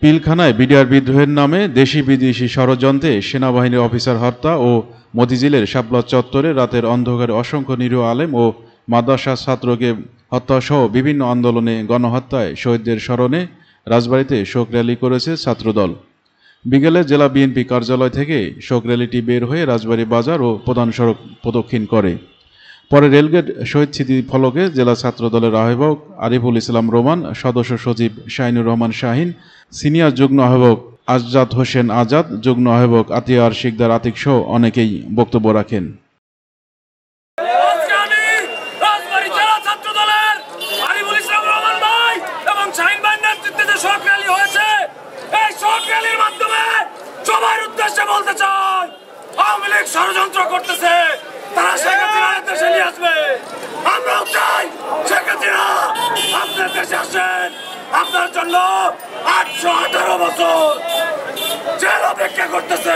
পিলখানায় BDR বিদ্রোহের নামে দেশি বিদেশি ষড়যন্ত্রে সেনাবাহিনীর অফিসার হত্যা ও মতিঝিলের শাপলা চত্বরে রাতের অন্ধকারে অসংখ্য নিরীহ আলেম ও মাদ্রাসা ছাত্রকে হত্যাসহ বিভিন্ন আন্দোলনে গণহত্যায় শহীদদের স্মরণে রাজবাড়ীতে শোক র্যালি করেছে ছাত্রদল। বিকেলে জেলা বিএনপি কার্যালয় থেকে শোক র্যালিটি বের হয়ে রাজবাড়ী বাজার ও প্রধান সড়ক প্রদক্ষিণ করে। পরে রেলগেট শহীদ স্মৃতি ফলকে জেলা ছাত্রদলের আহ্বায়ক আরিফুল ইসলাম রোমান, সদস্য সচিব শাহিনুর রহমান শাহিন, সিনিয়র যুগ্ম আহ্বায়ক আজজাদ হোসেন আজাদ, যুগ্ম আহ্বায়ক আতিয়ার শিকদার আতিক সহ অনেকেই বক্তব্য রাখেন। ষড়যন্ত্র করতেছে, তারা শেখ হাসিনার দেশে নিয়ে আসবে। আমরাও চাই শেখ হাসিনা আপনার দেশে আসেন। আপনার জন্য 818 বছর জেল অপেক্ষা করতেছে।